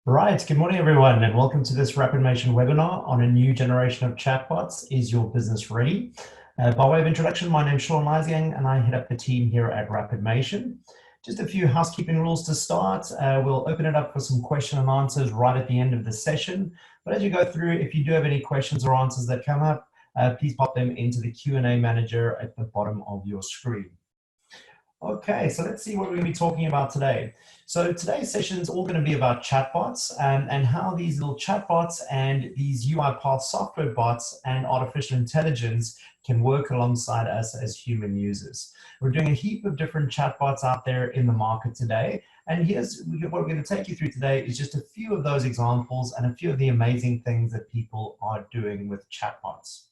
Right, good morning everyone and welcome to this rapidMATION webinar on a new generation of chatbots. Is your business ready? By way of introduction, my name is Sean Lysiang and I head up the team here at rapidMATION. Just a few housekeeping rules to start. We'll open it up for some question and answers right at the end of the session. But as you go through, if you do have any questions or answers that come up, please pop them into the Q&A manager at the bottom of your screen. Okay, so let's see what we're going to be talking about today. So today's session is all going to be about chatbots and how these little chatbots and these UiPath software bots and artificial intelligence can work alongside us as human users. We're doing a heap of different chatbots out there in the market today. And here's what we're going to take you through today is just a few of those examples and a few of the amazing things that people are doing with chatbots.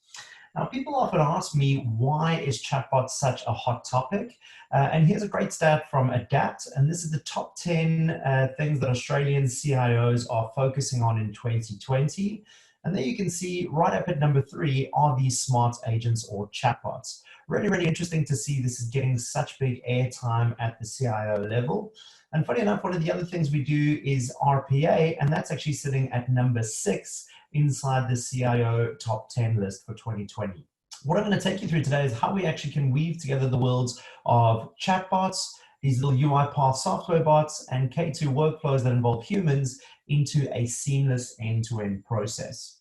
Now, people often ask me, why is chatbots such a hot topic? And here's a great stat from Adapt, and this is the top 10 things that Australian CIOs are focusing on in 2020. And there you can see right up at number 3 are these smart agents or chatbots. Really, really interesting to see this is getting such big airtime at the CIO level. And funny enough, one of the other things we do is RPA, and that's actually sitting at number 6 inside the CIO top 10 list for 2020. What I'm going to take you through today is how we actually can weave together the worlds of chatbots, these little UiPath software bots, and K2 workflows that involve humans into a seamless end-to-end process.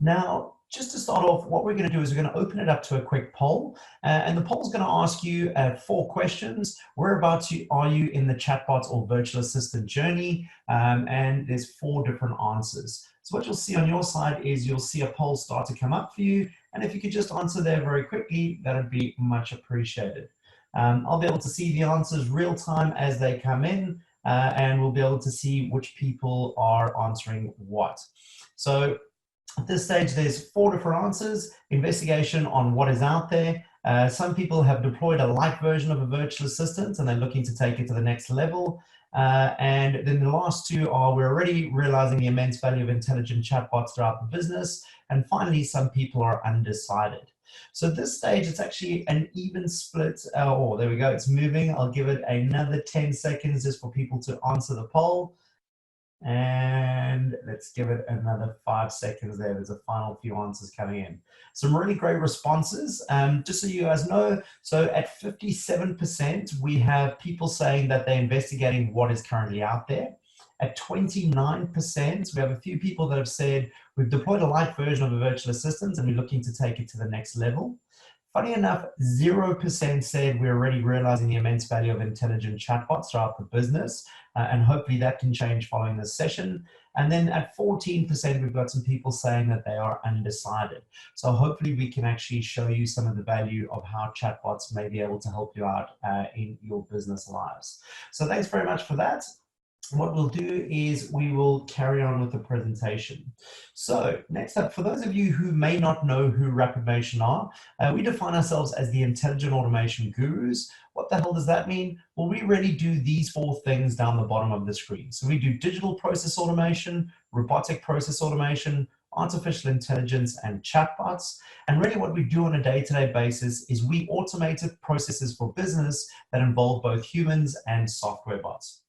Now, just to start off, what we're going to do is we're going to open it up to a quick poll. And the poll is going to ask you 4 questions. Whereabouts are you in the chatbot or virtual assistant journey? And there's 4 different answers. So what you'll see on your side is you'll see a poll start to come up for you. And if you could just answer there very quickly, that would be much appreciated. I'll be able to see the answers real time as they come in, and we'll be able to see which people are answering what. So at this stage, there's 4 different answers. Investigation on what is out there. Some people have deployed a light version of a virtual assistant and they're looking to take it to the next level. And then the last 2 are we're already realizing the immense value of intelligent chatbots throughout the business. And finally, some people are undecided. So at this stage, it's actually an even split. Oh, there we go. It's moving. I'll give it another 10 seconds just for people to answer the poll. And let's give it another 5 seconds there. There's a final few answers coming in. Some really great responses. Just so you guys know, so at 57%, we have people saying that they're investigating what is currently out there. At 29%, we have a few people that have said, we've deployed a light version of a virtual assistant and we're looking to take it to the next level. Funny enough, 0% said we're already realizing the immense value of intelligent chatbots throughout the business, and hopefully that can change following this session. And then at 14%, we've got some people saying that they are undecided. So hopefully we can actually show you some of the value of how chatbots may be able to help you out in your business lives. So thanks very much for that. What we'll do is we will carry on with the presentation. So next up, for those of you who may not know who rapidMATION are, we define ourselves as the intelligent automation gurus. What the hell does that mean? Well, we really do these 4 things down the bottom of the screen. So we do digital process automation, robotic process automation, artificial intelligence, and chatbots. And really what we do on a day-to-day basis is we automate processes for business that involve both humans and software bots.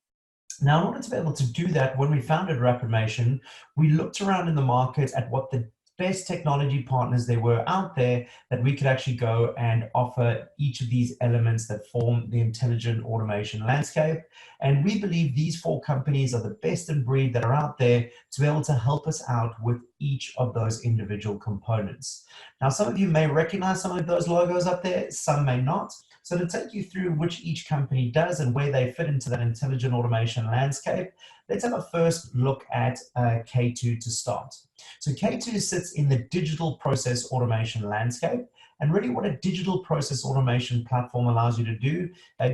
Now, in order to be able to do that, when we founded rapidMATION, we looked around in the market at what the best technology partners there were out there that we could actually go and offer each of these elements that form the intelligent automation landscape. And we believe these 4 companies are the best in breed that are out there to be able to help us out with each of those individual components. Now, some of you may recognize some of those logos up there, some may not. So to take you through which each company does and where they fit into that intelligent automation landscape, let's have a first look at K2 to start. So K2 sits in the digital process automation landscape. And really what a digital process automation platform allows you to do,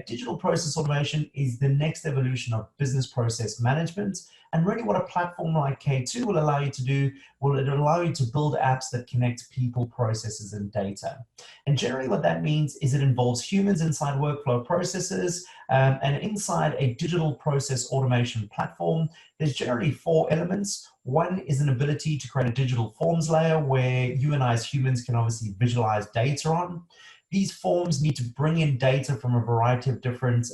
digital process automation is the next evolution of business process management. And really what a platform like K2 will allow you to do, well, it'll allow you to build apps that connect people, processes, and data. And generally what that means is it involves humans inside workflow processes, and inside a digital process automation platform, there's generally 4 elements. One is an ability to create a digital forms layer where you and I as humans can obviously visualize data on. These forms need to bring in data from a variety of different,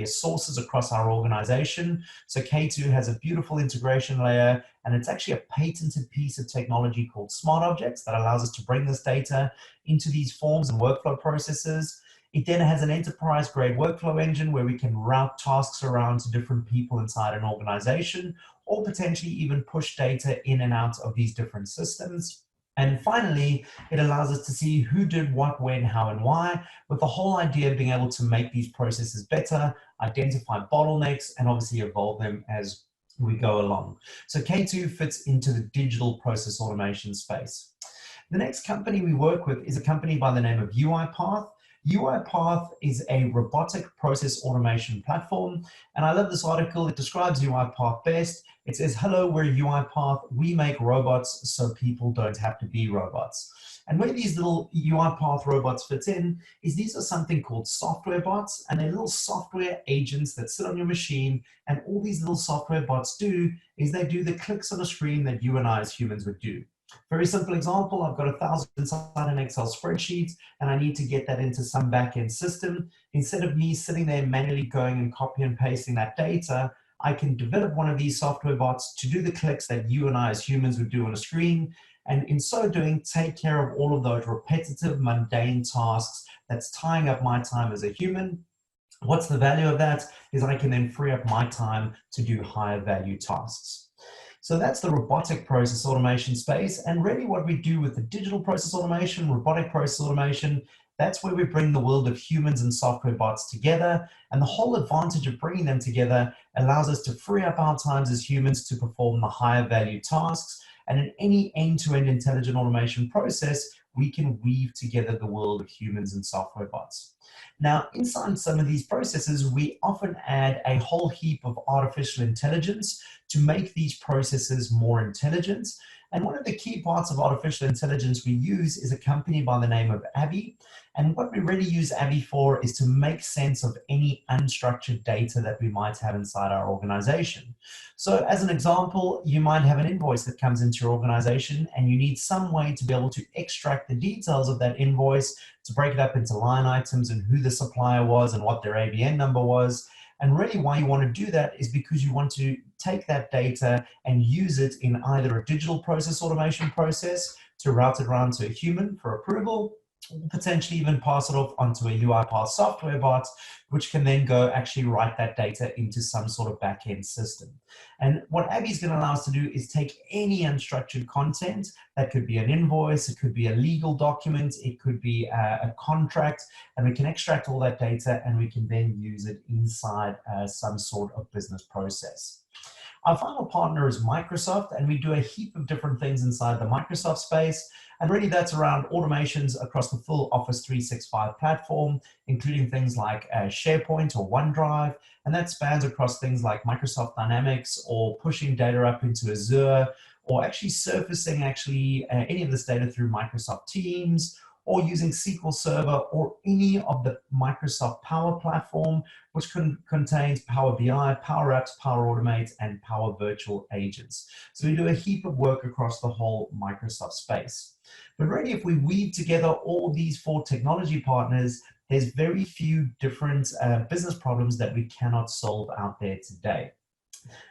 sources across our organization. So K2 has a beautiful integration layer, and it's actually a patented piece of technology called Smart Objects that allows us to bring this data into these forms and workflow processes. It then has an enterprise-grade workflow engine where we can route tasks around to different people inside an organization, or potentially even push data in and out of these different systems. And finally, it allows us to see who did what, when, how, and why, with the whole idea of being able to make these processes better, identify bottlenecks, and obviously evolve them as we go along. So K2 fits into the digital process automation space. The next company we work with is a company by the name of UiPath. UiPath is a robotic process automation platform. And I love this article. It describes UiPath best. It says, hello, we're UiPath. We make robots so people don't have to be robots. And where these little UiPath robots fit in is these are something called software bots, and they're little software agents that sit on your machine. And all these little software bots do is they do the clicks on a screen that you and I as humans would do. Very simple example, I've got 1,000 inside an Excel spreadsheet and I need to get that into some back-end system. Instead of me sitting there manually going and copy and pasting that data, I can develop one of these software bots to do the clicks that you and I as humans would do on a screen. And in so doing, take care of all of those repetitive, mundane tasks that's tying up my time as a human. What's the value of that is I can then free up my time to do higher value tasks. So that's the robotic process automation space. And really what we do with the digital process automation, robotic process automation, that's where we bring the world of humans and software bots together. And the whole advantage of bringing them together allows us to free up our times as humans to perform the higher value tasks. And in any end-to-end intelligent automation process, we can weave together the world of humans and software bots. Now, inside some of these processes, we often add a whole heap of artificial intelligence to make these processes more intelligent. And one of the key parts of artificial intelligence we use is a company by the name of Abby. And what we really use Abby for is to make sense of any unstructured data that we might have inside our organization. So as an example, you might have an invoice that comes into your organization and you need some way to be able to extract the details of that invoice, to break it up into line items and who the supplier was and what their ABN number was. And really why you want to do that is because you want to take that data and use it in either a digital process automation process to route it around to a human for approval, or potentially even pass it off onto a UiPath software bot, which can then go actually write that data into some sort of back-end system. And what Abby is going to allow us to do is take any unstructured content, that could be an invoice, it could be a legal document, it could be a contract, and we can extract all that data and we can then use it inside some sort of business process. Our final partner is Microsoft, and we do a heap of different things inside the Microsoft space. And really that's around automations across the full Office 365 platform, including things like SharePoint or OneDrive. And that spans across things like Microsoft Dynamics or pushing data up into Azure, or actually surfacing any of this data through Microsoft Teams, or using SQL Server or any of the Microsoft Power Platform, which contains Power BI, Power Apps, Power Automate, and Power Virtual Agents. So we do a heap of work across the whole Microsoft space. But really, if we weave together all these 4 technology partners, there's very few different business problems that we cannot solve out there today.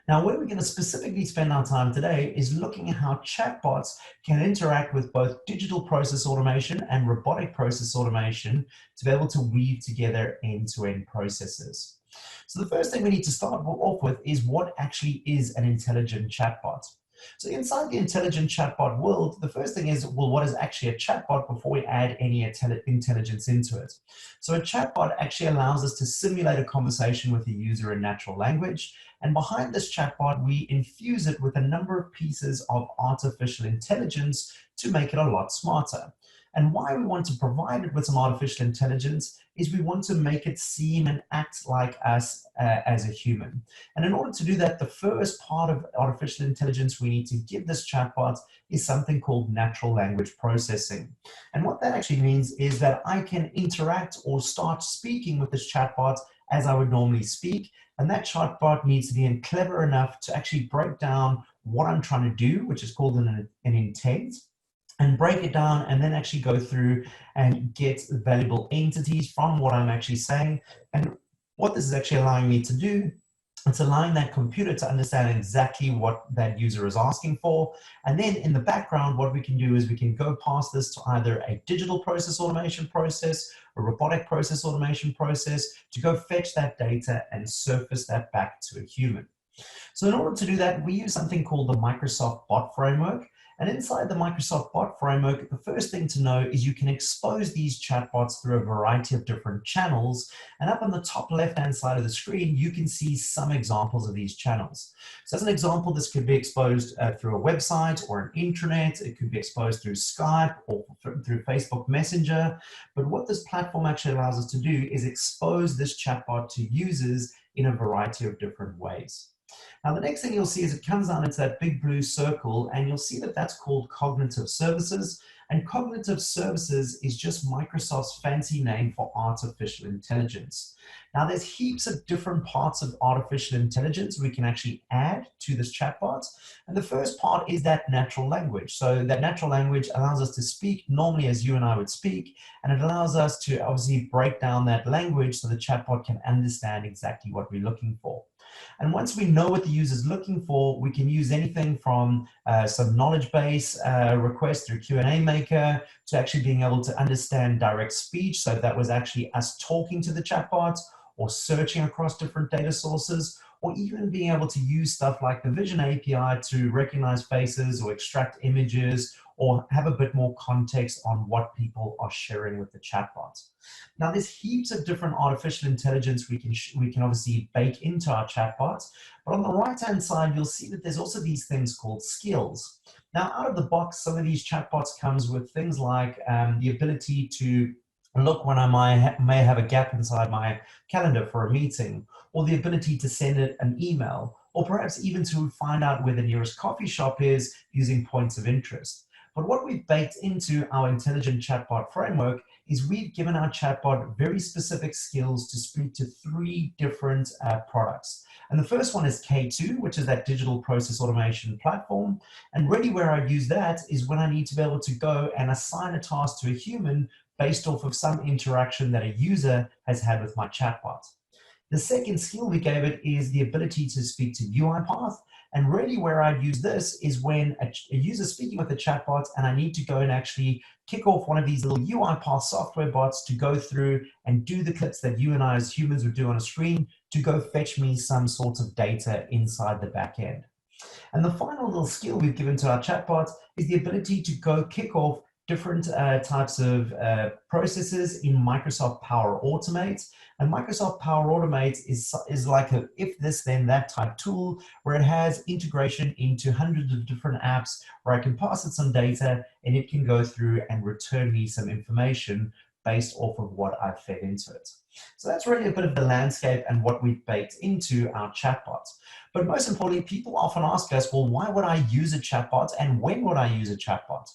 Now, where we're going to specifically spend our time today is looking at how chatbots can interact with both digital process automation and robotic process automation to be able to weave together end-to-end processes. So the first thing we need to start off with is what actually is an intelligent chatbot. So inside the intelligent chatbot world, the first thing is, well, what is actually a chatbot before we add any intelligence into it? So a chatbot actually allows us to simulate a conversation with a user in natural language. And behind this chatbot, we infuse it with a number of pieces of artificial intelligence to make it a lot smarter. And why we want to provide it with some artificial intelligence is we want to make it seem and act like us as a human. And in order to do that, the first part of artificial intelligence we need to give this chatbot is something called natural language processing. And what that actually means is that I can interact or start speaking with this chatbot as I would normally speak. And that chatbot needs to be clever enough to actually break down what I'm trying to do, which is called an intent. and break it down and then actually go through and get valuable entities from what I'm actually saying. And what this is actually allowing me to do, it's allowing that computer to understand exactly what that user is asking for. And then in the background, what we can do is we can go past this to either a digital process automation process, a robotic process automation process, to go fetch that data and surface that back to a human. So in order to do that, we use something called the Microsoft Bot Framework. And inside the Microsoft Bot Framework, the first thing to know is you can expose these chatbots through a variety of different channels. And up on the top left-hand side of the screen, you can see some examples of these channels. So as an example, this could be exposed through a website or an intranet. It could be exposed through Skype or through Facebook Messenger. But what this platform actually allows us to do is expose this chatbot to users in a variety of different ways. Now, the next thing you'll see is it comes down into that big blue circle, and you'll see that that's called cognitive services. And cognitive services is just Microsoft's fancy name for artificial intelligence. Now, there's heaps of different parts of artificial intelligence we can actually add to this chatbot. And the first part is that natural language. So that natural language allows us to speak normally as you and I would speak, and it allows us to obviously break down that language so the chatbot can understand exactly what we're looking for. And once we know what the user is looking for, we can use anything from some knowledge base requests through Q&A Maker to actually being able to understand direct speech. So that was actually us talking to the chatbot or searching across different data sources, or even being able to use stuff like the Vision API to recognize faces or extract images or have a bit more context on what people are sharing with the chatbot. Now, there's heaps of different artificial intelligence we can obviously bake into our chatbots, but on the right-hand side, you'll see that there's also these things called skills. Now, out of the box, some of these chatbots comes with things like the ability to look when I may have a gap inside my calendar for a meeting, or the ability to send it an email, or perhaps even to find out where the nearest coffee shop is using points of interest. But what we've baked into our intelligent chatbot framework is we've given our chatbot very specific skills to speak to 3 different products. And the first one is K2, which is that digital process automation platform. And really where I use that is when I need to be able to go and assign a task to a human based off of some interaction that a user has had with my chatbot. The second skill we gave it is the ability to speak to UiPath. And really where I'd use this is when a user is speaking with a chatbot and I need to go and actually kick off one of these little UiPath software bots to go through and do the clips that you and I as humans would do on a screen to go fetch me some sort of data inside the back end. And the final little skill we've given to our chatbot is the ability to go kick off different types of processes in Microsoft Power Automate. And Microsoft Power Automate is like a if this then that type tool where it has integration into hundreds of different apps where I can pass it some data and it can go through and return me some information based off of what I've fed into it. So that's really a bit of the landscape and what we've baked into our chatbots. But most importantly, people often ask us, well, why would I use a chatbot and when would I use a chatbot?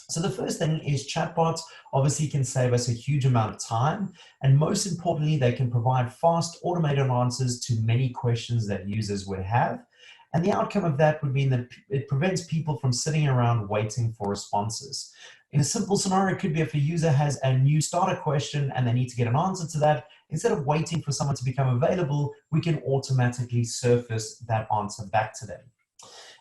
So the first thing is chatbots obviously can save us a huge amount of time, and most importantly, they can provide fast automated answers to many questions that users would have. And the outcome of that would mean that it prevents people from sitting around waiting for responses. In a simple scenario, it could be if a user has a new starter question and they need to get an answer to that, instead of waiting for someone to become available, we can automatically surface that answer back to them.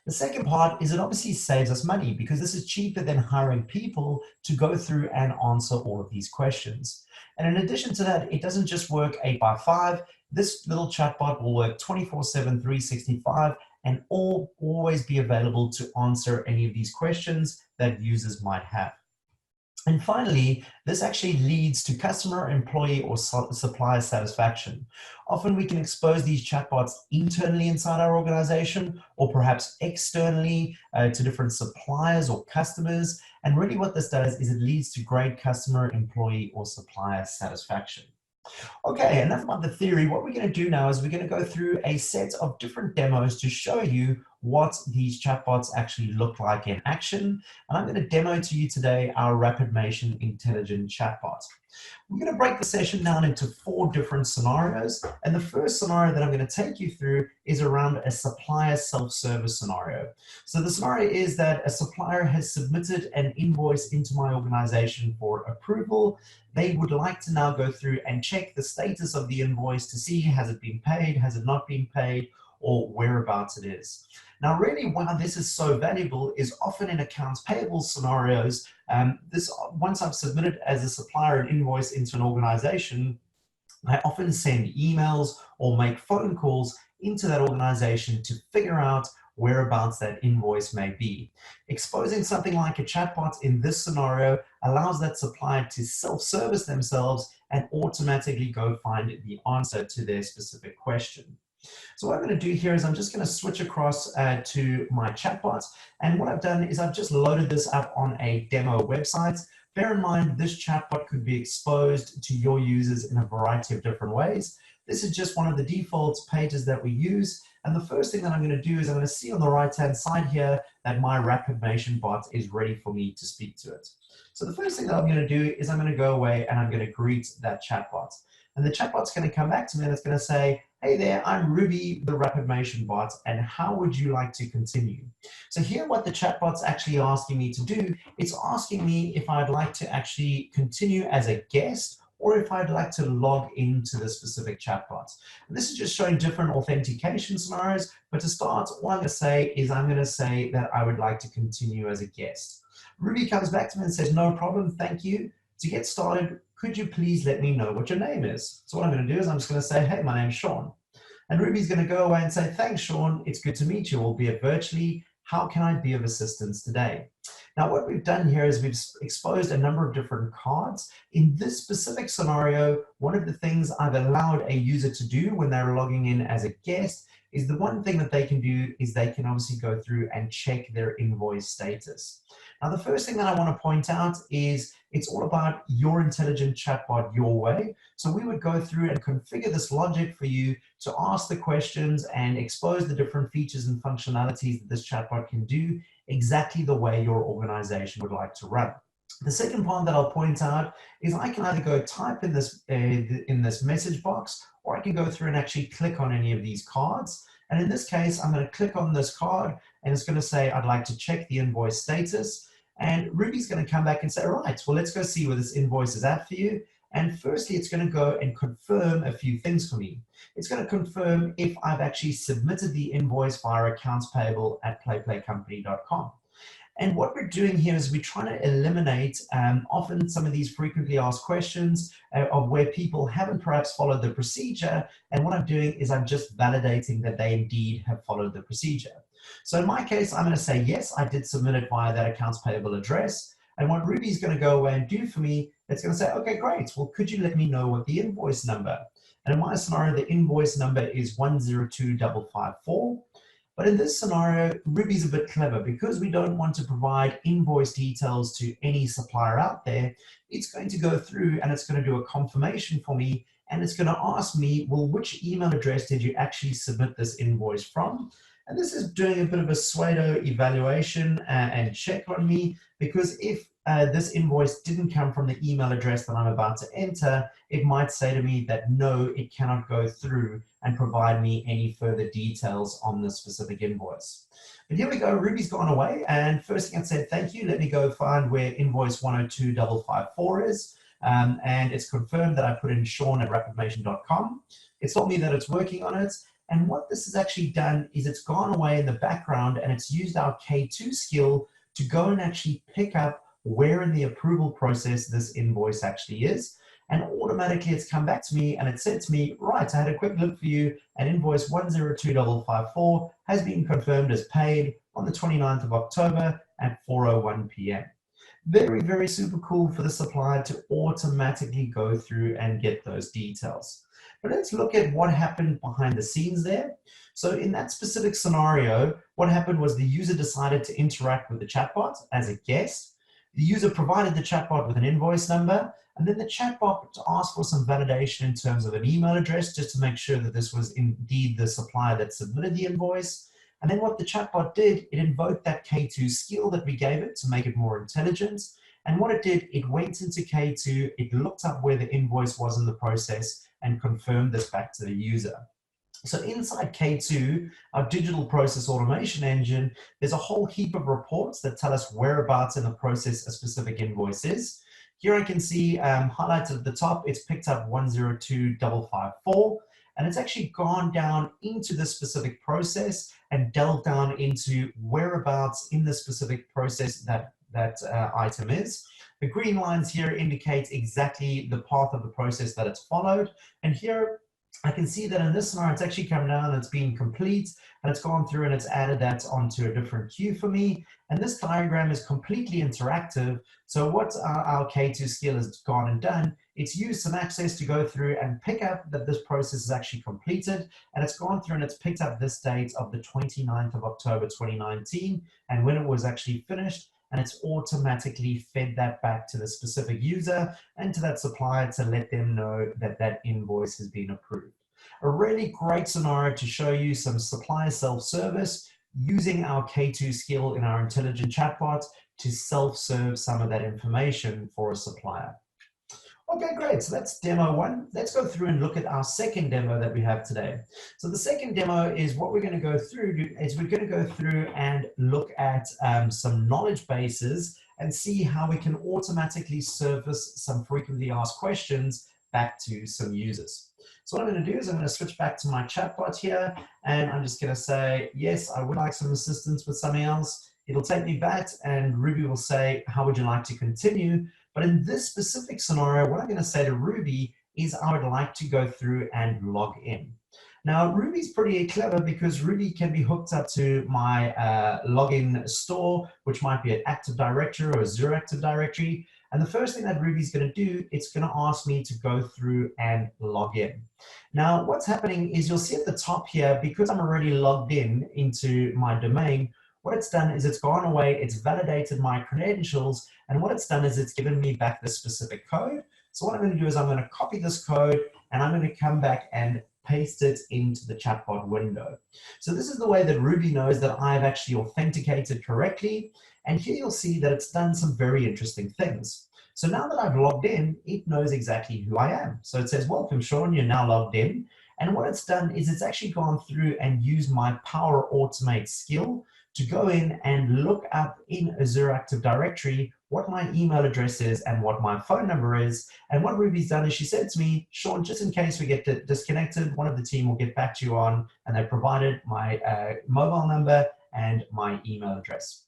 The second part is it obviously saves us money because this is cheaper than hiring people to go through and answer all of these questions. And in addition to that, it doesn't just work 8x5. This little chatbot will work 24/7, 365, and always be available to answer any of these questions that users might have. And finally, this actually leads to customer, employee, or supplier satisfaction. Often we can expose these chatbots internally inside our organization or perhaps externally to different suppliers or customers. And really what this does is it leads to great customer, employee, or supplier satisfaction. Okay, enough about the theory. What we're going to do now is we're going to go through a set of different demos to show you what these chatbots actually look like in action. And I'm going to demo to you today our rapidMATION intelligent chatbot. We're going to break the session down into 4 different scenarios. And the first scenario that I'm going to take you through is around a supplier self-service scenario. So the scenario is that a supplier has submitted an invoice into my organization for approval. They would like to now go through and check the status of the invoice to see, has it been paid, has it not been paid, or whereabouts it is. Now, really, why this is so valuable is often in accounts payable scenarios, once I've submitted as a supplier an invoice into an organization, I often send emails or make phone calls into that organization to figure out whereabouts that invoice may be. Exposing something like a chatbot in this scenario allows that supplier to self-service themselves and automatically go find the answer to their specific question. So what I'm going to do here is I'm just going to switch across to my chatbot. And what I've done is I've just loaded this up on a demo website. Bear in mind, this chatbot could be exposed to your users in a variety of different ways. This is just one of the default pages that we use. And the first thing that I'm going to do is I'm going to see on the right-hand side here that my rapidMATION bot is ready for me to speak to it. So the first thing that I'm going to do is I'm going to go away and I'm going to greet that chatbot. And the chatbot's going to come back to me and it's going to say, hey there, I'm Ruby, the rapidMATION bot, and how would you like to continue? So here what the chatbot's actually asking me to do, it's asking me if I'd like to actually continue as a guest or if I'd like to log into the specific chatbot. And this is just showing different authentication scenarios, but to start, what I'm going to say is I'm going to say that I would like to continue as a guest. Ruby comes back to me and says, no problem, thank you. To get started, could you please let me know what your name is? So what I'm going to do is I'm just going to say, hey, my name's Sean. And Ruby's going to go away and say, thanks, Sean. It's good to meet you, albeit virtually. How can I be of assistance today? Now, what we've done here is we've exposed a number of different cards. In this specific scenario, one of the things I've allowed a user to do when they're logging in as a guest is the one thing that they can do is they can obviously go through and check their invoice status. Now, the first thing that I want to point out is it's all about your intelligent chatbot your way. So we would go through and configure this logic for you to ask the questions and expose the different features and functionalities that this chatbot can do exactly the way your organization would like to run. The second part that I'll point out is I can either go type in this message box, or I can go through and actually click on any of these cards. And in this case, I'm going to click on this card and it's going to say, I'd like to check the invoice status. And Ruby's going to come back and say, all right, well, let's go see where this invoice is at for you. And firstly, it's going to go and confirm a few things for me. It's going to confirm if I've actually submitted the invoice via accountspayable@playplaycompany.com. And what we're doing here is we're trying to eliminate often some of these frequently asked questions of where people haven't perhaps followed the procedure. And what I'm doing is I'm just validating that they indeed have followed the procedure. So in my case, I'm going to say, yes, I did submit it via that accounts payable address. And what Ruby's going to go away and do for me, it's going to say, okay, great. Well, could you let me know what the invoice number? And in my scenario, the invoice number is 102554. But in this scenario, Ruby's a bit clever because we don't want to provide invoice details to any supplier out there. It's going to go through and it's going to do a confirmation for me. And it's going to ask me, well, which email address did you actually submit this invoice from? And this is doing a bit of a pseudo evaluation and check on me, because if this invoice didn't come from the email address that I'm about to enter, it might say to me that no, it cannot go through and provide me any further details on this specific invoice. But here we go, Ruby's gone away, and first thing it said, thank you, let me go find where invoice 102554 is. And it's confirmed that I put in Sean at rapidMATION.com. It's told me that it's working on it. And what this has actually done is it's gone away in the background and it's used our K2 skill to go and actually pick up where in the approval process this invoice actually is. And automatically it's come back to me and it said to me, right, I had a quick look for you, and invoice 102554 has been confirmed as paid on the 29th of October at 4:01 p.m. Very, very super cool for the supplier to automatically go through and get those details. But let's look at what happened behind the scenes there. So in that specific scenario, what happened was the user decided to interact with the chatbot as a guest. The user provided the chatbot with an invoice number, and then the chatbot asked for some validation in terms of an email address just to make sure that this was indeed the supplier that submitted the invoice. And then what the chatbot did, it invoked that K2 skill that we gave it to make it more intelligent. And what it did, it went into K2, it looked up where the invoice was in the process and confirmed this back to the user. So inside K2, our digital process automation engine, there's a whole heap of reports that tell us whereabouts in the process a specific invoice is. Here I can see highlighted at the top, it's picked up 102554, and it's actually gone down into the specific process and delved down into whereabouts in the specific process that item is. The green lines here indicate exactly the path of the process that it's followed, and here I can see that in this scenario, it's actually come down and it's been complete, and it's gone through and it's added that onto a different queue for me. And this diagram is completely interactive. So what our K2 skill has gone and done, it's used some access to go through and pick up that this process is actually completed. And it's gone through and it's picked up this date of the 29th of October, 2019, and when it was actually finished. And it's automatically fed that back to the specific user and to that supplier to let them know that that invoice has been approved. A really great scenario to show you some supplier self-service using our K2 skill in our intelligent chatbot to self-serve some of that information for a supplier. Okay, great. So that's demo one. Let's go through and look at our second demo that we have today. So the second demo is what we're going to go through is we're going to go through and look at some knowledge bases and see how we can automatically surface some frequently asked questions back to some users. So what I'm going to do is I'm going to switch back to my chatbot here, and I'm just going to say, yes, I would like some assistance with something else. It'll take me back, and Ruby will say, how would you like to continue? But in this specific scenario, what I'm going to say to Ruby is I would like to go through and log in. Now, Ruby's pretty clever because Ruby can be hooked up to my login store, which might be an Active Directory or a Zero Active Directory. And the first thing that Ruby's going to do, it's going to ask me to go through and log in. Now, what's happening is you'll see at the top here, because I'm already logged in into my domain, what it's done is it's gone away, it's validated my credentials, and what it's done is it's given me back this specific code. So what I'm going to do is I'm going to copy this code, and I'm going to come back and paste it into the chatbot window. So this is the way that Ruby knows that I've actually authenticated correctly. And here you'll see that it's done some very interesting things. So now that I've logged in, it knows exactly who I am. So it says, welcome, Sean, you're now logged in. And what it's done is it's actually gone through and used my Power Automate skill to go in and look up in a Zero Active Directory what my email address is and what my phone number is. And what Ruby's done is she said to me, Sean, just in case we get disconnected, one of the team will get back to you on, and they provided my mobile number and my email address.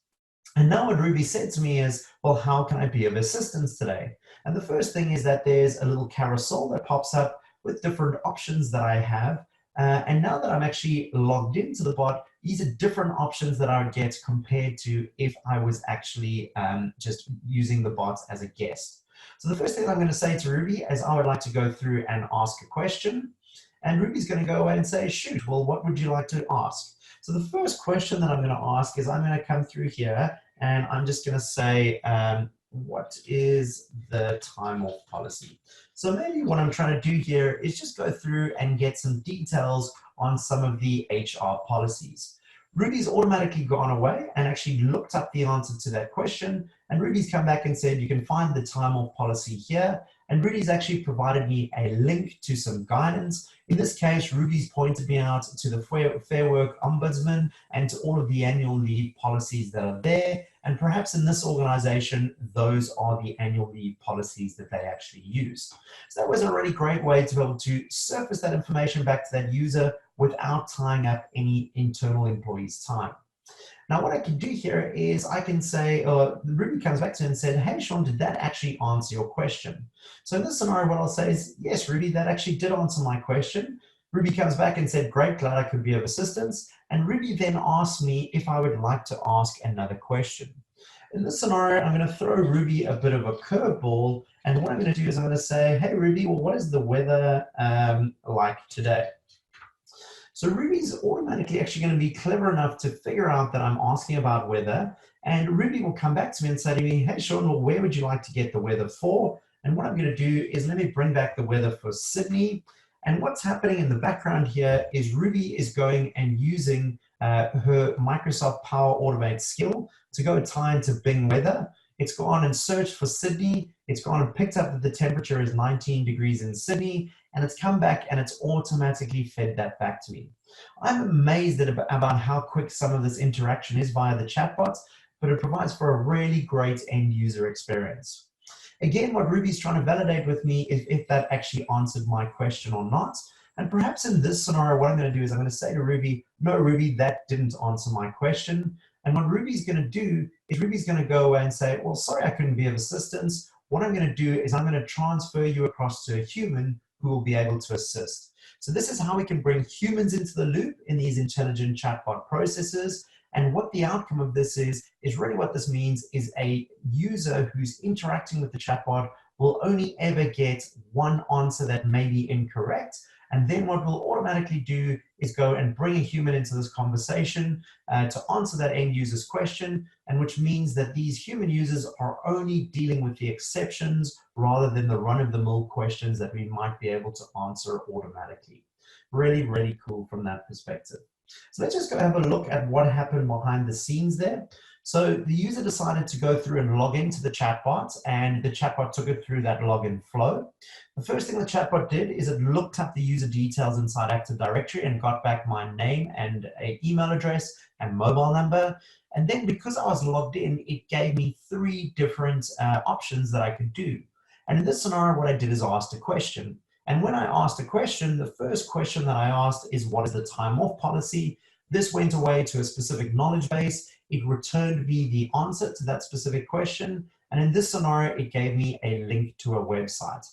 And now what Ruby said to me is, well, how can I be of assistance today? And the first thing is that there's a little carousel that pops up with different options that I have. And now that I'm actually logged into the bot, these are different options that I would get compared to if I was actually just using the bots as a guest. So the first thing I'm going to say to Ruby is I would like to go through and ask a question. And Ruby's going to go away and say, shoot, well, what would you like to ask? So the first question that I'm going to ask is I'm going to come through here and I'm just going to say, what is the time off policy? So maybe what I'm trying to do here is just go through and get some details on some of the HR policies. Ruby's automatically gone away and actually looked up the answer to that question. And Ruby's come back and said, you can find the time off policy here. And Ruby's actually provided me a link to some guidance. In this case, Ruby's pointed me out to the Fair Work Ombudsman and to all of the annual leave policies that are there. And perhaps in this organization, those are the annual leave policies that they actually use. So that was a really great way to be able to surface that information back to that user without tying up any internal employee's time. Now, what I can do here is I can say, Ruby comes back to me and said, hey, Sean, did that actually answer your question? So in this scenario, what I'll say is, yes, Ruby, that actually did answer my question. Ruby comes back and said, great, glad I could be of assistance. And Ruby then asked me if I would like to ask another question. In this scenario, I'm going to throw Ruby a bit of a curveball. And what I'm going to do is I'm going to say, hey, Ruby, well, what is the weather like today? So Ruby's automatically actually going to be clever enough to figure out that I'm asking about weather. And Ruby will come back to me and say to me, hey, Sean, well, where would you like to get the weather for? And what I'm going to do is let me bring back the weather for Sydney. And what's happening in the background here is Ruby is going and using her Microsoft Power Automate skill to go tie into Bing Weather. It's gone and searched for Sydney. It's gone and picked up that the temperature is 19 degrees in Sydney, and it's come back and it's automatically fed that back to me. I'm amazed about how quick some of this interaction is via the chatbots, but it provides for a really great end user experience. Again, what Ruby's trying to validate with me is if that actually answered my question or not. And perhaps in this scenario, what I'm going to do is I'm going to say to Ruby, no, Ruby, that didn't answer my question. And what Ruby's going to do is Ruby's going to go away and say, well, sorry, I couldn't be of assistance. What I'm going to do is I'm going to transfer you across to a human who will be able to assist. So this is how we can bring humans into the loop in these intelligent chatbot processes. And what the outcome of this is really what this means is a user who's interacting with the chatbot will only ever get one answer that may be incorrect. And then what we'll automatically do is go and bring a human into this conversation to answer that end user's question, and which means that these human users are only dealing with the exceptions rather than the run-of-the-mill questions that we might be able to answer automatically. Really, really cool from that perspective. So let's just go have a look at what happened behind the scenes there. So the user decided to go through and log into the chatbot, and the chatbot took it through that login flow. The first thing the chatbot did is it looked up the user details inside Active Directory and got back my name and an email address and mobile number. And then because I was logged in, it gave me 3 different options that I could do. And in this scenario, what I did is asked a question. And when I asked a question, the first question that I asked is, what is the time off policy? This went away to a specific knowledge base. It returned me the answer to that specific question. And in this scenario, it gave me a link to a website.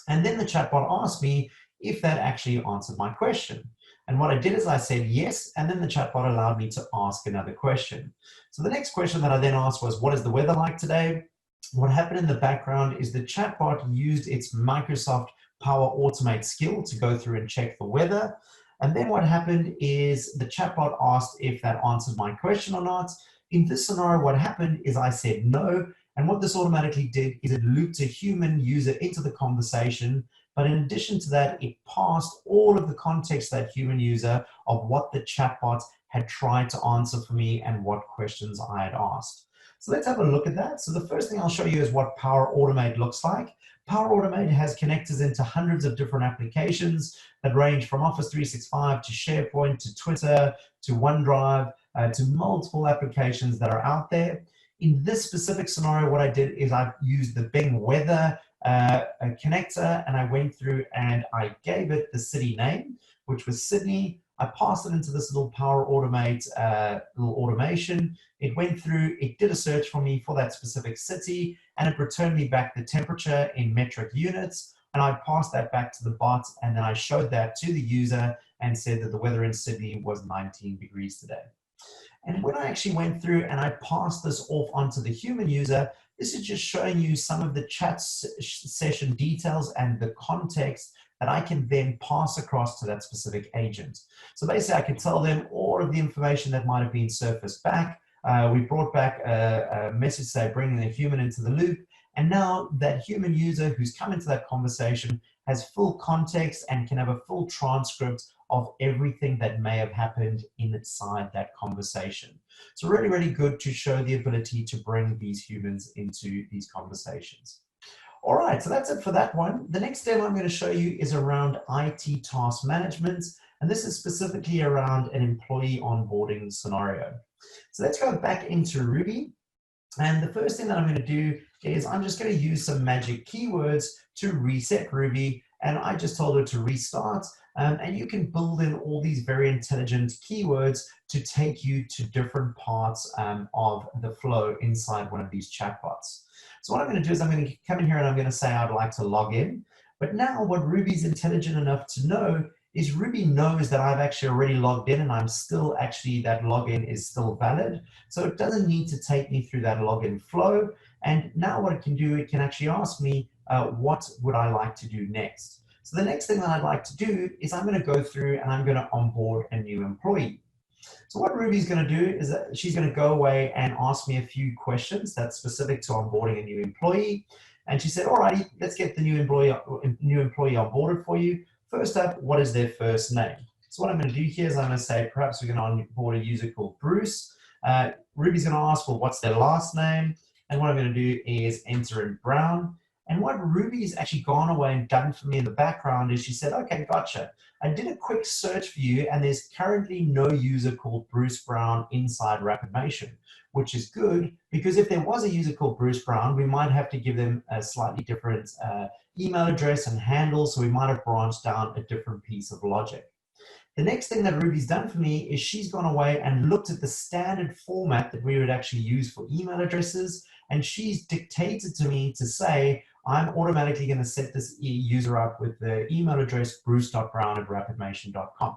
And then the chatbot asked me if that actually answered my question. And what I did is I said yes, and then the chatbot allowed me to ask another question. So the next question that I then asked was, what is the weather like today? What happened in the background is the chatbot used its Microsoft Power Automate skill to go through and check the weather. And then what happened is the chatbot asked if that answered my question or not. In this scenario, what happened is I said no. And what this automatically did is it looped a human user into the conversation. But in addition to that, it passed all of the context to that human user of what the chatbot had tried to answer for me and what questions I had asked. So let's have a look at that. So the first thing I'll show you is what Power Automate looks like. Power Automate has connectors into hundreds of different applications that range from Office 365 to SharePoint to Twitter to OneDrive to multiple applications that are out there. In this specific scenario, what I did is I used the Bing Weather connector, and I went through and I gave it the city name, which was Sydney. I passed it into this little Power Automate little automation. It went through, it did a search for me for that specific city, and it returned me back the temperature in metric units. And I passed that back to the bot, and then I showed that to the user and said that the weather in Sydney was 19 degrees today. And when I actually went through and I passed this off onto the human user, this is just showing you some of the chat session details and the context that I can then pass across to that specific agent. So basically, I can tell them all of the information that might have been surfaced back. We brought back a message, say, bringing the human into the loop. And now that human user who's come into that conversation has full context and can have a full transcript of everything that may have happened inside that conversation. So really, really good to show the ability to bring these humans into these conversations. All right, so that's it for that one. The next demo I'm going to show you is around IT task management, and this is specifically around an employee onboarding scenario. So let's go back into Ruby. And the first thing that I'm going to do is I'm just going to use some magic keywords to reset Ruby. And I just told her to restart. And you can build in all these very intelligent keywords to take you to different parts of the flow inside one of these chatbots. So what I'm going to do is I'm going to come in here and I'm going to say I'd like to log in. But now what Ruby's intelligent enough to know is Ruby knows that I've actually already logged in and I'm still actually, that login is still valid. So it doesn't need to take me through that login flow. And now what it can do, it can actually ask me, what would I like to do next? So the next thing that I'd like to do is I'm going to go through and I'm going to onboard a new employee. So what Ruby's going to do is that she's going to go away and ask me a few questions that's specific to onboarding a new employee. And she said, all righty, let's get the new employee onboarded for you. First up, what is their first name? So what I'm going to do here is I'm going to say, perhaps we're going to onboard a user called Bruce. Ruby's going to ask, well, what's their last name? And what I'm going to do is enter in Brown. And what Ruby's actually gone away and done for me in the background is she said, okay, gotcha. I did a quick search for you, and there's currently no user called Bruce Brown inside rapidMATION, which is good because if there was a user called Bruce Brown, we might have to give them a slightly different email address and handle, so we might have branched down a different piece of logic. The next thing that Ruby's done for me is she's gone away and looked at the standard format that we would actually use for email addresses, and she's dictated to me to say, I'm automatically going to set this user up with the email address bruce.brown@rapidmation.com.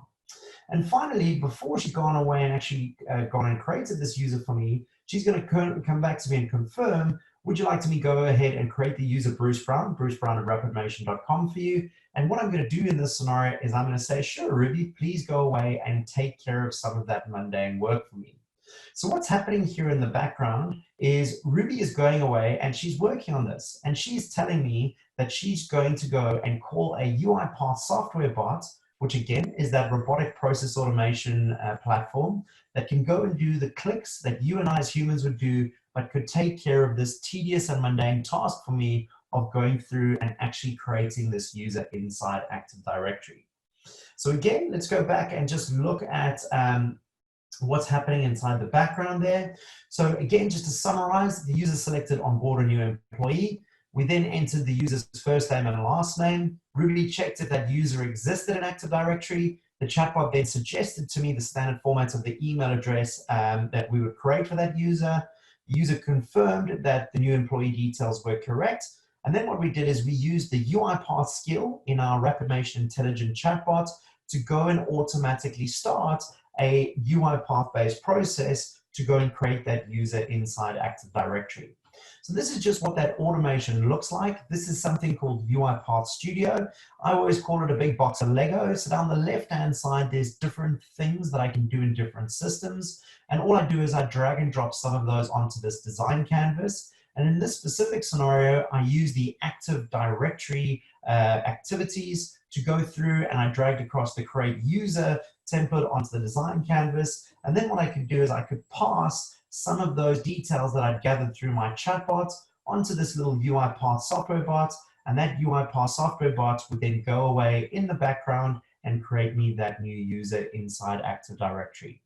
And finally, before she's gone away and actually gone and created this user for me, she's going to come back to me and confirm, would you like me to go ahead and create the user Bruce Brown at rapidmation.com for you? And what I'm going to do in this scenario is I'm going to say, sure, Ruby, please go away and take care of some of that mundane work for me. So what's happening here in the background is Ruby is going away and she's working on this. And she's telling me that she's going to go and call a UiPath software bot, which again is that robotic process automation platform that can go and do the clicks that you and I as humans would do, but could take care of this tedious and mundane task for me of going through and actually creating this user inside Active Directory. So again, let's go back and just look at what's happening inside the background there. So again, just to summarize, the user selected onboard a new employee. We then entered the user's first name and last name. Ruby checked if that user existed in Active Directory. The chatbot then suggested to me the standard formats of the email address that we would create for that user. The user confirmed that the new employee details were correct. And then what we did is we used the UiPath skill in our rapidMATION intelligent chatbot to go and automatically start a UiPath-based process to go and create that user inside Active Directory. So this is just what that automation looks like. This is something called UiPath Studio. I always call it a big box of Lego. So down the left-hand side, there's different things that I can do in different systems. And all I do is I drag and drop some of those onto this design canvas. And in this specific scenario, I use the Active Directory activities to go through, and I dragged across the create user template onto the design canvas. And then what I could do is I could pass some of those details that I'd gathered through my chatbot onto this little UiPath software bot. And that UiPath software bot would then go away in the background and create me that new user inside Active Directory.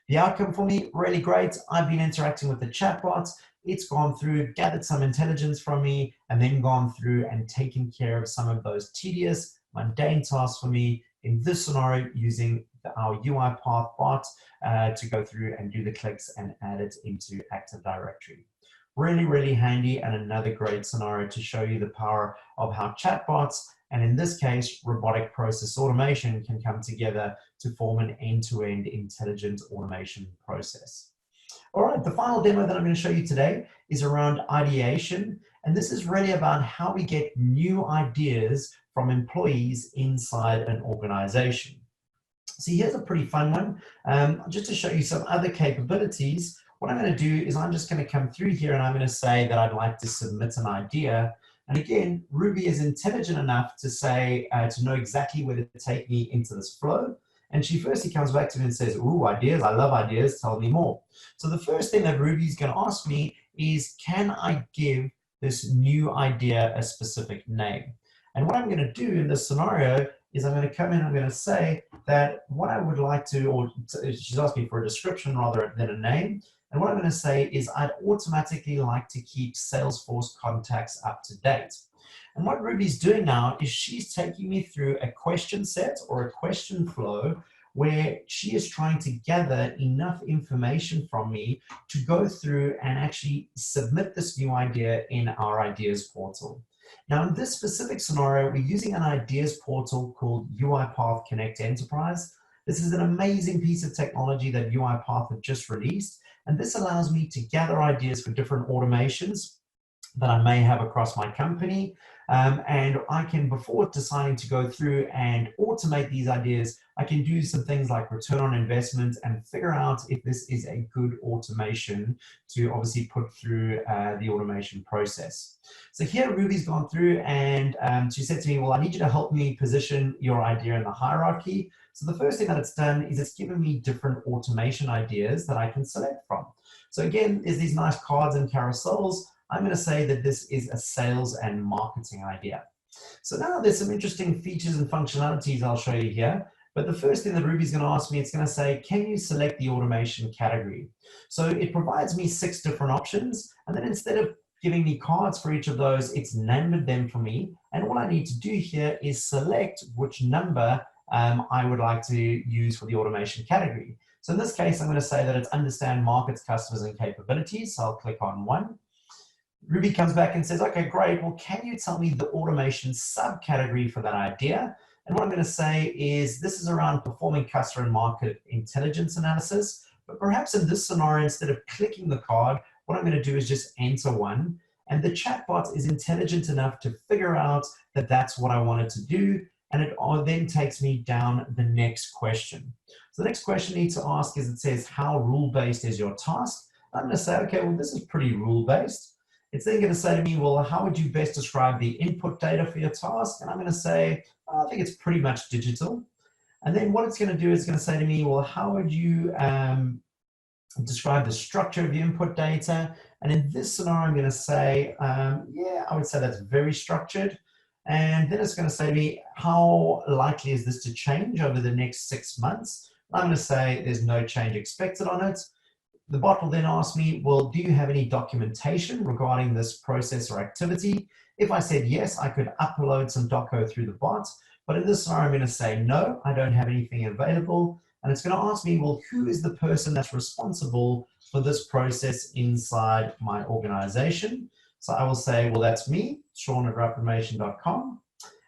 The outcome for me, really great. I've been interacting with the chatbot. It's gone through, gathered some intelligence from me, and then gone through and taken care of some of those tedious, mundane tasks for me in this scenario using our UiPath bot to go through and do the clicks and add it into Active Directory. Really, really handy, and another great scenario to show you the power of how chatbots, and in this case, robotic process automation, can come together to form an end-to-end intelligent automation process. All right, the final demo that I'm going to show you today is around ideation. And this is really about how we get new ideas from employees inside an organization. So here's a pretty fun one. Just to show you some other capabilities, what I'm going to do is I'm just going to come through here and I'm going to say that I'd like to submit an idea. And again, Ruby is intelligent enough to say, to know exactly where to take me into this flow. And she firstly comes back to me and says, ooh, ideas, I love ideas, tell me more. So the first thing that Ruby's going to ask me is, can I give this new idea a specific name? And what I'm going to do in this scenario is I'm going to come in, I'm going to say that what I would like to, or she's asking for a description rather than a name. And what I'm going to say is I'd automatically like to keep Salesforce contacts up to date. And what Ruby's doing now is she's taking me through a question set or a question flow where she is trying to gather enough information from me to go through and actually submit this new idea in our ideas portal. Now, in this specific scenario, we're using an ideas portal called UiPath Connect Enterprise. This is an amazing piece of technology that UiPath have just released. And this allows me to gather ideas for different automations that I may have across my company. And I can, before deciding to go through and automate these ideas, I can do some things like return on investment and figure out if this is a good automation to obviously put through the automation process. So here Ruby's gone through and she said to me, well, I need you to help me position your idea in the hierarchy. So the first thing that it's done is it's given me different automation ideas that I can select from. So again, there's these nice cards and carousels. I'm going to say that this is a sales and marketing idea. So now there's some interesting features and functionalities I'll show you here. But the first thing that Ruby's going to ask me, it's going to say, can you select the automation category? So it provides me 6 different options. And then instead of giving me cards for each of those, it's numbered them for me. And all I need to do here is select which number I would like to use for the automation category. So in this case, I'm going to say that it's understand markets, customers, and capabilities. So I'll click on 1. Ruby comes back and says, okay, great. Well, can you tell me the automation subcategory for that idea? And what I'm going to say is this is around performing customer and market intelligence analysis. But perhaps in this scenario, instead of clicking the card, what I'm going to do is just enter 1. And the chatbot is intelligent enough to figure out that that's what I wanted to do. And it then takes me down the next question. So the next question I need to ask is, it says, how rule-based is your task? I'm going to say, okay, well, this is pretty rule-based. It's then going to say to me, well, how would you best describe the input data for your task? And I'm going to say, I think it's pretty much digital. And then what it's going to do is it's going to say to me, well, how would you describe the structure of the input data? And in this scenario, I'm going to say, yeah, I would say that's very structured. And then it's going to say to me, how likely is this to change over the next 6 months? I'm going to say there's no change expected on it. The bot will then ask me, well, do you have any documentation regarding this process or activity? If I said yes, I could upload some doco through the bot. But in this scenario, I'm going to say no, I don't have anything available. And it's going to ask me, well, who is the person that's responsible for this process inside my organization? So I will say, well, that's me, Sean at rapidMATION.com.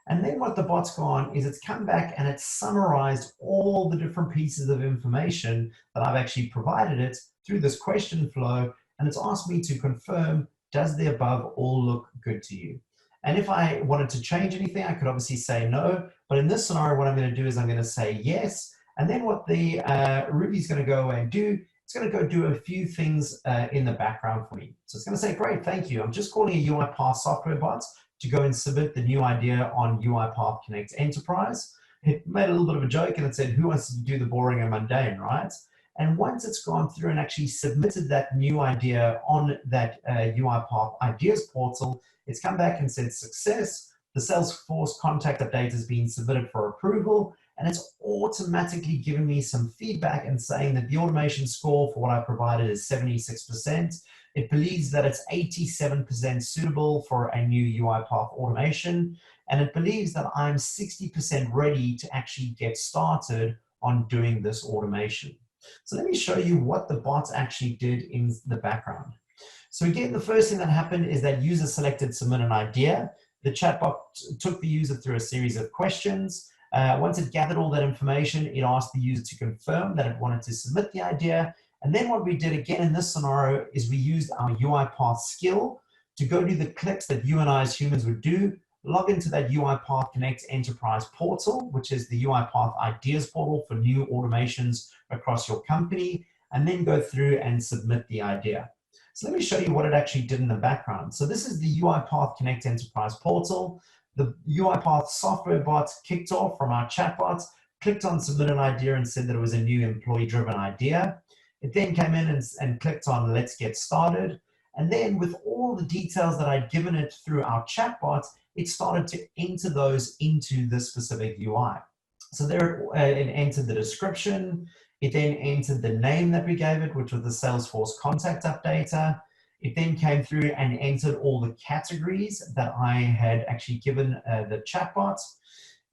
And then what the bot's gone is it's come back and it's summarized all the different pieces of information that I've actually provided it through this question flow. And it's asked me to confirm, does the above all look good to you? And if I wanted to change anything, I could obviously say no. But in this scenario, what I'm going to do is I'm going to say yes. And then what the Ruby's going to go and do, it's going to go do a few things in the background for me. So it's going to say, great, thank you. I'm just calling a UiPath software bot to go and submit the new idea on UiPath Connect Enterprise. It made a little bit of a joke and it said, who wants to do the boring and mundane, right? And once it's gone through and actually submitted that new idea on that UiPath Ideas portal, it's come back and said success. The Salesforce contact update has been submitted for approval, and it's automatically given me some feedback and saying that the automation score for what I provided is 76%. It believes that it's 87% suitable for a new UiPath automation, and it believes that I'm 60% ready to actually get started on doing this automation. So let me show you what the bots actually did in the background. So again, the first thing that happened is that user selected submit an idea. The chatbot took the user through a series of questions. Once it gathered all that information, it asked the user to confirm that it wanted to submit the idea. And then what we did again in this scenario is we used our UiPath skill to go do the clicks that you and I as humans would do, log into that UiPath Connect Enterprise portal, which is the UiPath Ideas portal for new automations across your company, and then go through and submit the idea. So let me show you what it actually did in the background. So this is the UiPath Connect Enterprise portal. The UiPath software bot kicked off from our chatbots, clicked on submit an idea and said that it was a new employee-driven idea. It then came in and clicked on let's get started. And then with all the details that I'd given it through our chatbots, it started to enter those into this specific UI. So there it entered the description. It then entered the name that we gave it, which was the Salesforce contact updater. It then came through and entered all the categories that I had actually given the chatbot.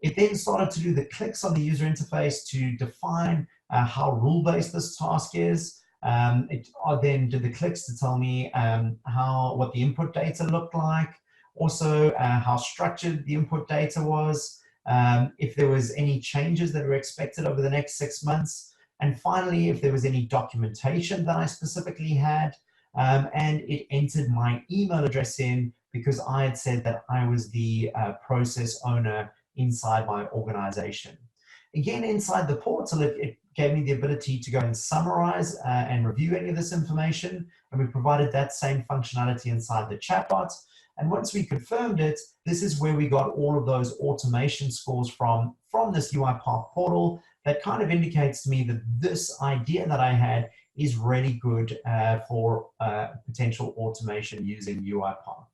It then started to do the clicks on the user interface to define how rule-based this task is. It then did the clicks to tell me what the input data looked like. Also, how structured the input data was, if there was any changes that were expected over the next 6 months, and finally, if there was any documentation that I specifically had, and it entered my email address in because I had said that I was the process owner inside my organization. Again, inside the portal, it gave me the ability to go and summarize and review any of this information, and we provided that same functionality inside the chatbot. And once we confirmed it, this is where we got all of those automation scores from this UiPath portal that kind of indicates to me that this idea that I had is really good for potential automation using UiPath.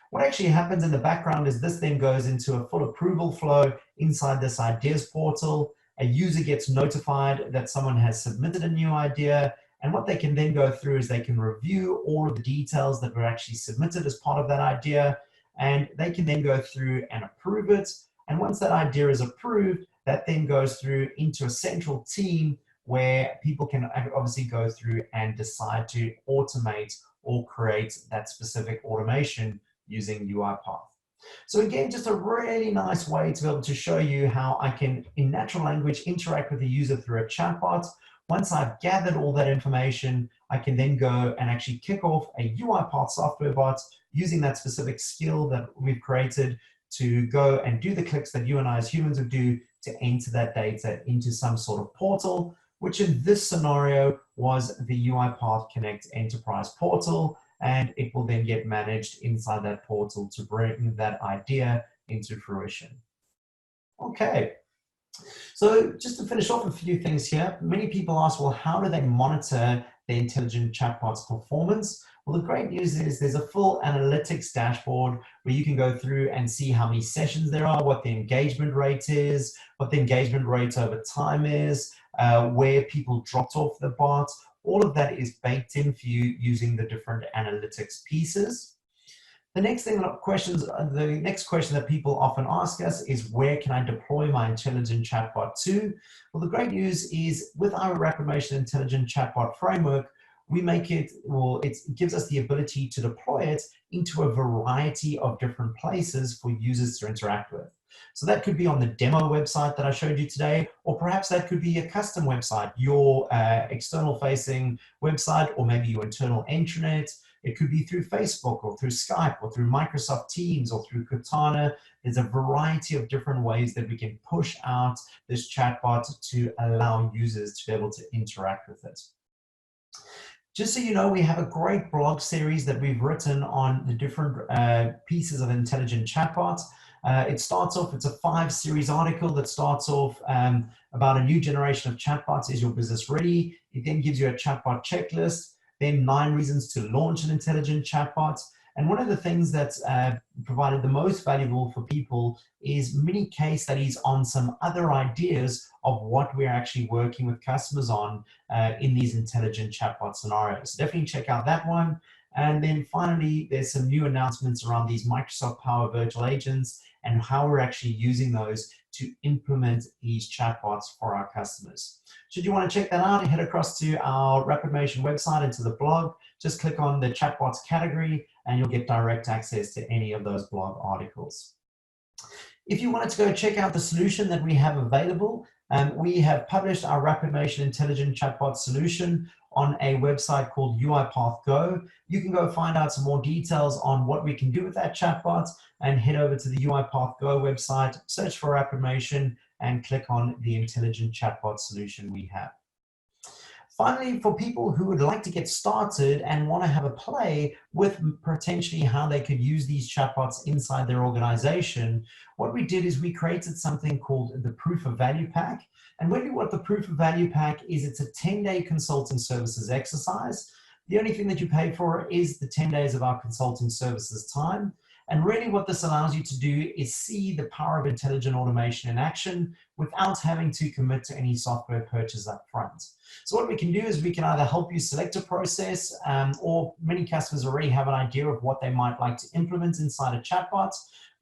What actually happens in the background is this then goes into a full approval flow inside this ideas portal. A user gets notified that someone has submitted a new idea, and what they can then go through is they can review all of the details that were actually submitted as part of that idea, and they can then go through and approve it. And once that idea is approved, that then goes through into a central team where people can obviously go through and decide to automate or create that specific automation using UiPath. So again, just a really nice way to be able to show you how I can, in natural language, interact with the user through a chatbot. Once I've gathered all that information, I can then go and actually kick off a UiPath software bot using that specific skill that we've created to go and do the clicks that you and I as humans would do to enter that data into some sort of portal, which in this scenario was the UiPath Connect Enterprise portal, and it will then get managed inside that portal to bring that idea into fruition. Okay, so just to finish off a few things here, many people ask, well, how do they monitor the intelligent chatbot's performance? Well, the great news is there's a full analytics dashboard where you can go through and see how many sessions there are, what the engagement rate is, what the engagement rate over time is, where people dropped off the bot. All of that is baked in for you using the different analytics pieces. The next question that people often ask us is, where can I deploy my intelligent chatbot to? Well, the great news is with our rapidMATION intelligent chatbot framework, we make it, well, it gives us the ability to deploy it into a variety of different places for users to interact with. So that could be on the demo website that I showed you today, or perhaps that could be a custom website, your external facing website, or maybe your internal intranet. It could be through Facebook or through Skype or through Microsoft Teams or through Cortana. There's a variety of different ways that we can push out this chatbot to allow users to be able to interact with it. Just so you know, we have a great blog series that we've written on the different pieces of intelligent chatbots. It starts off, it's a 5-series article that starts off about a new generation of chatbots. Is your business ready? It then gives you a chatbot checklist, then 9 reasons to launch an intelligent chatbot. And one of the things that's provided the most valuable for people is mini case studies on some other ideas of what we're actually working with customers on in these intelligent chatbot scenarios. So definitely check out that one. And then finally, there's some new announcements around these Microsoft Power Virtual Agents and how we're actually using those to implement these chatbots for our customers. Should you want to check that out, head across to our rapidMATION website and to the blog. Just click on the chatbots category and you'll get direct access to any of those blog articles. If you wanted to go check out the solution that we have available, we have published our rapidMATION intelligent chatbot solution on a website called UiPath Go. You can go find out some more details on what we can do with that chatbot and head over to the UiPath Go website, search for rapidMATION and click on the intelligent chatbot solution we have. Finally, for people who would like to get started and want to have a play with potentially how they could use these chatbots inside their organization, what we did is we created something called the Proof of Value Pack. And really what the Proof of Value Pack is, it's a 10-day consulting services exercise. The only thing that you pay for is the 10 days of our consulting services time. And really what this allows you to do is see the power of intelligent automation in action without having to commit to any software purchase up front. So what we can do is we can either help you select a process, or many customers already have an idea of what they might like to implement inside a chatbot.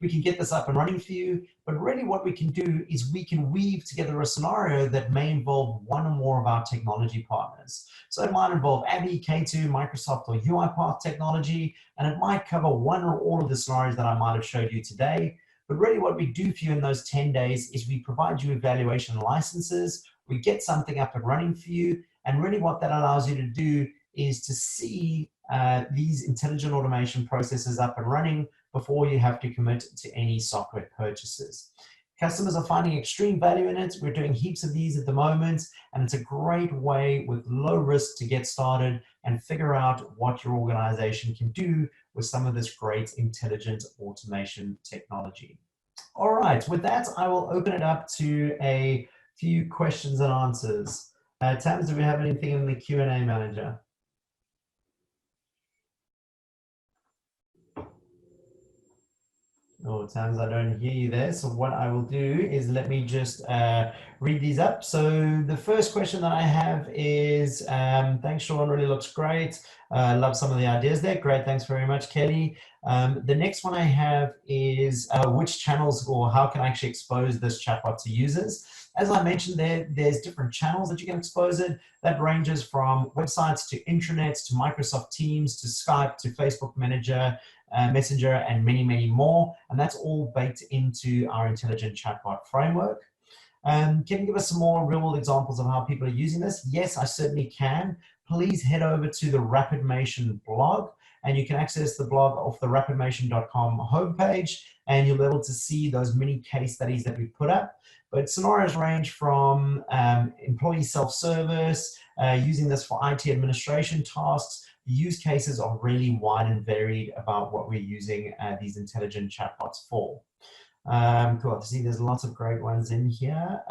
We can get this up and running for you, but really what we can do is we can weave together a scenario that may involve one or more of our technology partners. So it might involve Abby, K2, Microsoft, or UiPath technology, and it might cover one or all of the scenarios that I might have showed you today. But really what we do for you in those 10 days is we provide you evaluation licenses, we get something up and running for you, and really what that allows you to do is to see these intelligent automation processes up and running before you have to commit to any software purchases. Customers are finding extreme value in it. We're doing heaps of these at the moment, and it's a great way with low risk to get started and figure out what your organization can do with some of this great intelligent automation technology. All right, with that, I will open it up to a few questions and answers. Tams, do we have anything in the Q&A manager? Oh, Tams, I don't hear you there. So what I will do is let me just read these up. So the first question that I have is, thanks, Sean, really looks great. Love some of the ideas there. Great, thanks very much, Kelly. The next one I have is which channels or how can I actually expose this chatbot to users? As I mentioned there's different channels that you can expose it. That ranges from websites to intranets to Microsoft Teams to Skype to Facebook Messenger, and many, many more. And that's all baked into our intelligent chatbot framework. Can you give us some more real-world examples of how people are using this? Yes, I certainly can. Please head over to the rapidMATION blog, and you can access the blog off the rapidMATION.com homepage, and you'll be able to see those many case studies that we put up. But scenarios range from employee self-service, using this for IT administration tasks. The use cases are really wide and varied about what we're using these intelligent chatbots for. Cool, I see there's lots of great ones in here.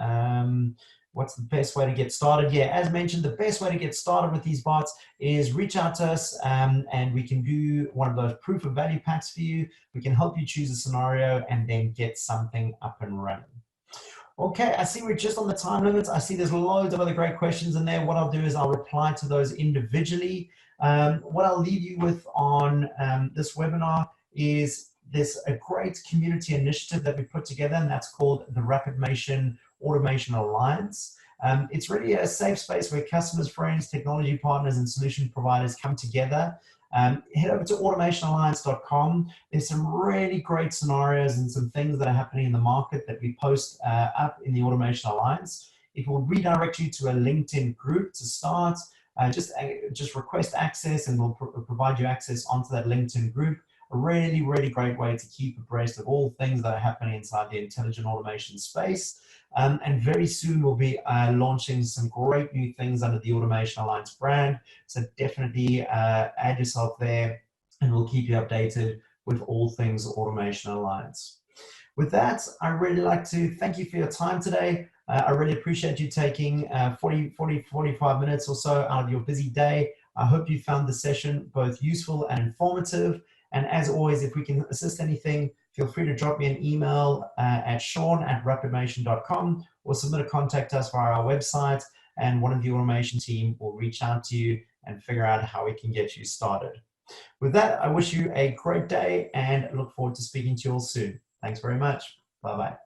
What's the best way to get started? Yeah, as mentioned, the best way to get started with these bots is reach out to us and we can do one of those proof of value packs for you. We can help you choose a scenario and then get something up and running. Okay, I see we're just on the time limits. I see there's loads of other great questions in there. What I'll do is I'll reply to those individually. What I'll leave you with on this webinar is there's a great community initiative that we put together, and that's called the rapidMATION Automation Alliance. It's really a safe space where customers, friends, technology partners, and solution providers come together. Head over to automationalliance.com. There's some really great scenarios and some things that are happening in the market that we post up in the Automation Alliance. It will redirect you to a LinkedIn group to start. Just request access and we'll provide you access onto that LinkedIn group. A really, really great way to keep abreast of all things that are happening inside the intelligent automation space. And very soon we'll be launching some great new things under the Automation Alliance brand. So definitely add yourself there and we'll keep you updated with all things Automation Alliance. With that, I really like to thank you for your time today. I really appreciate you taking 45 minutes or so out of your busy day. I hope you found the session both useful and informative. And as always, if we can assist anything, feel free to drop me an email at sean@rapidmation.com or submit a contact us via our website, and one of the automation team will reach out to you and figure out how we can get you started. With that, I wish you a great day and look forward to speaking to you all soon. Thanks very much. Bye-bye.